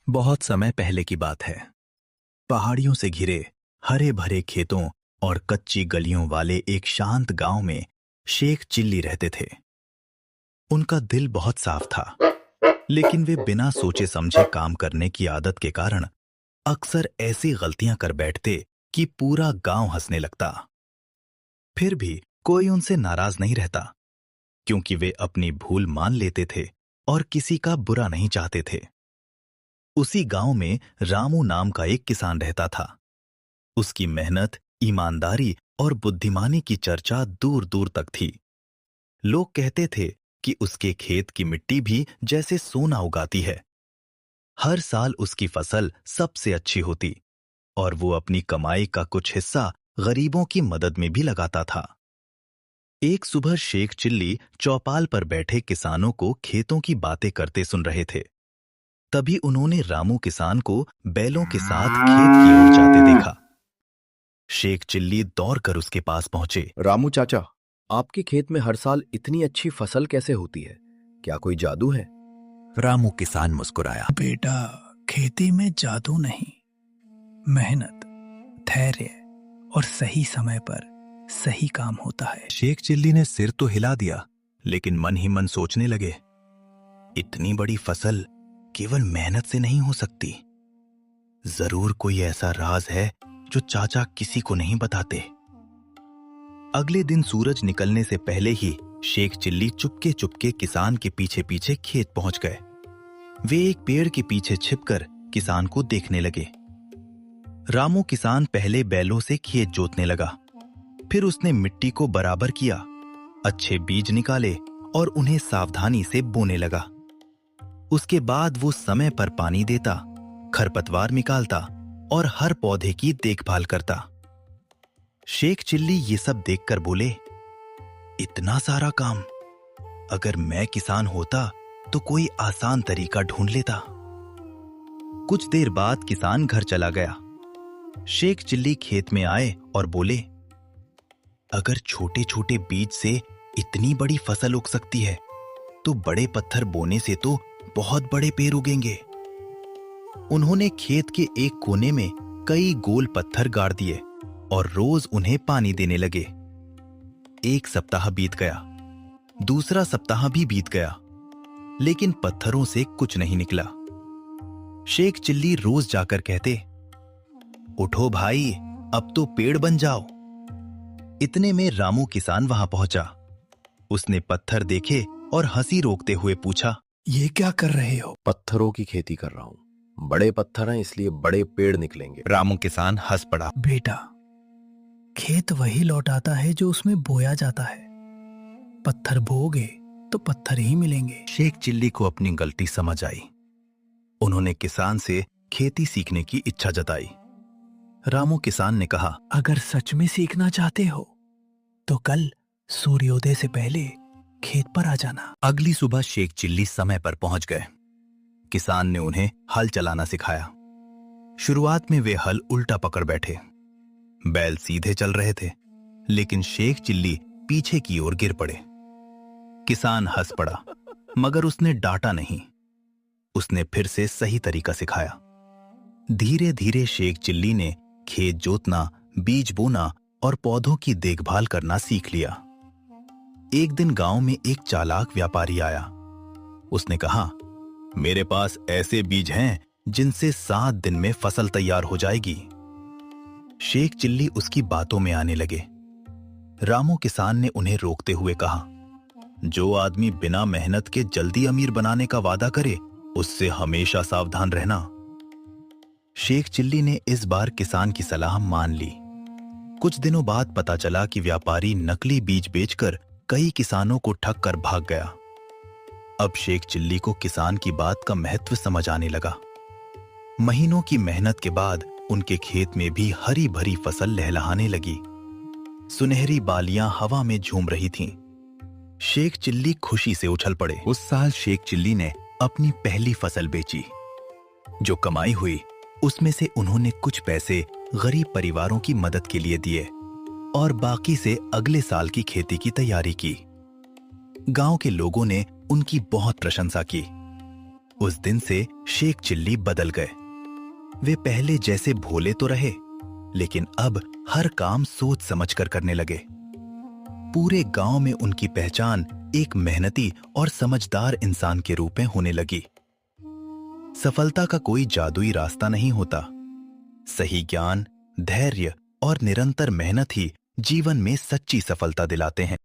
बहुत समय पहले की बात है। पहाड़ियों से घिरे हरे भरे खेतों और कच्ची गलियों वाले एक शांत गांव में शेख चिल्ली रहते थे। उनका दिल बहुत साफ था, लेकिन वे बिना सोचे समझे काम करने की आदत के कारण अक्सर ऐसी गलतियां कर बैठते कि पूरा गांव हंसने लगता। फिर भी कोई उनसे नाराज नहीं रहता, क्योंकि वे अपनी भूल मान लेते थे और किसी का बुरा नहीं चाहते थे। उसी गांव में रामू नाम का एक किसान रहता था। उसकी मेहनत, ईमानदारी और बुद्धिमानी की चर्चा दूर दूर तक थी। लोग कहते थे कि उसके खेत की मिट्टी भी जैसे सोना उगाती है। हर साल उसकी फसल सबसे अच्छी होती और वो अपनी कमाई का कुछ हिस्सा गरीबों की मदद में भी लगाता था। एक सुबह शेख चिल्ली चौपाल पर बैठे किसानों को खेतों की बातें करते सुन रहे थे। तभी उन्होंने रामू किसान को बैलों के साथ खेत की ओर जाते देखा। शेख चिल्ली दौड़कर उसके पास पहुंचे। रामू चाचा, आपके खेत में हर साल इतनी अच्छी फसल कैसे होती है? क्या कोई जादू है? रामू किसान मुस्कुराया। बेटा, खेती में जादू नहीं, मेहनत, धैर्य और सही समय पर सही काम होता है। शेख चिल्ली ने सिर तो हिला दिया, लेकिन मन ही मन सोचने लगे, इतनी बड़ी फसल केवल मेहनत से नहीं हो सकती। जरूर कोई ऐसा राज है जो चाचा किसी को नहीं बताते। अगले दिन सूरज निकलने से पहले ही शेख चिल्ली चुपके चुपके किसान के पीछे पीछे खेत पहुंच गए। वे एक पेड़ के पीछे छिपकर किसान को देखने लगे। रामू किसान पहले बैलों से खेत जोतने लगा। फिर उसने मिट्टी को बराबर किया, अच्छे बीज निकाले और उन्हें सावधानी से बोने लगा। उसके बाद वो समय पर पानी देता, खरपतवार निकालता और हर पौधे की देखभाल करता। शेख चिल्ली ये सब देखकर बोले, इतना सारा काम, अगर मैं किसान होता तो कोई आसान तरीका ढूंढ लेता। कुछ देर बाद किसान घर चला गया। शेख चिल्ली खेत में आए और बोले, अगर छोटे छोटे बीज से इतनी बड़ी फसल उग सकती है तो बड़े पत्थर बोने से तो बहुत बड़े पेड़ उगेंगे। उन्होंने खेत के एक कोने में कई गोल पत्थर गाड़ दिए और रोज उन्हें पानी देने लगे। एक सप्ताह बीत गया, दूसरा सप्ताह भी बीत गया, लेकिन पत्थरों से कुछ नहीं निकला। शेख चिल्ली रोज जाकर कहते, उठो भाई, अब तो पेड़ बन जाओ। इतने में रामू किसान वहां पहुंचा। उसने पत्थर देखे और हंसी रोकते हुए पूछा, ये क्या कर रहे हो? पत्थरों की खेती कर रहा हूं। बड़े पत्थर हैं, इसलिए बड़े पेड़ निकलेंगे। रामू किसान हंस पड़ा। बेटा, खेत वही लौटाता है जो उसमें बोया जाता है। पत्थर बोओगे तो पत्थर ही मिलेंगे। शेख चिल्ली को अपनी गलती समझ आई। उन्होंने किसान से खेती सीखने की इच्छा जताई। रामू किसान ने कहा, अगर सच में सीखना चाहते हो तो कल सूर्योदय से पहले खेत पर आ जाना। अगली सुबह शेख चिल्ली समय पर पहुंच गए। किसान ने उन्हें हल चलाना सिखाया। शुरुआत में वे हल उल्टा पकड़ बैठे। बैल सीधे चल रहे थे, लेकिन शेख चिल्ली पीछे की ओर गिर पड़े। किसान हंस पड़ा, मगर उसने डांटा नहीं। उसने फिर से सही तरीका सिखाया। धीरे धीरे शेख चिल्ली ने खेत जोतना, बीज बोना और पौधों की देखभाल करना सीख लिया। एक दिन गांव में एक चालाक व्यापारी आया। उसने कहा, मेरे पास ऐसे बीज हैं जिनसे 7 दिन में फसल तैयार हो जाएगी। शेख चिल्ली उसकी बातों में आने लगे। रामू किसान ने उन्हें रोकते हुए कहा, जो आदमी बिना मेहनत के जल्दी अमीर बनाने का वादा करे, उससे हमेशा सावधान रहना। शेख चिल्ली ने इस बार किसान की सलाह मान ली। कुछ दिनों बाद पता चला कि व्यापारी नकली बीज बेचकर कई किसानों को ठग कर भाग गया। अब शेख चिल्ली को किसान की बात का महत्व समझ आने लगा। महीनों की मेहनत के बाद उनके खेत में भी हरी भरी फसल लहलहाने लगी। सुनहरी बालियां हवा में झूम रही थीं। शेख चिल्ली खुशी से उछल पड़े। उस साल शेख चिल्ली ने अपनी पहली फसल बेची। जो कमाई हुई उसमें से उन्होंने कुछ पैसे गरीब परिवारों की मदद के लिए दिए और बाकी से अगले साल की खेती की तैयारी की। गांव के लोगों ने उनकी बहुत प्रशंसा की। उस दिन से शेख चिल्ली बदल गए। वे पहले जैसे भोले तो रहे, लेकिन अब हर काम सोच समझकर करने लगे। पूरे गांव में उनकी पहचान एक मेहनती और समझदार इंसान के रूप में होने लगी। सफलता का कोई जादुई रास्ता नहीं होता। सही ज्ञान, धैर्य और निरंतर मेहनत ही जीवन में सच्ची सफलता दिलाते हैं।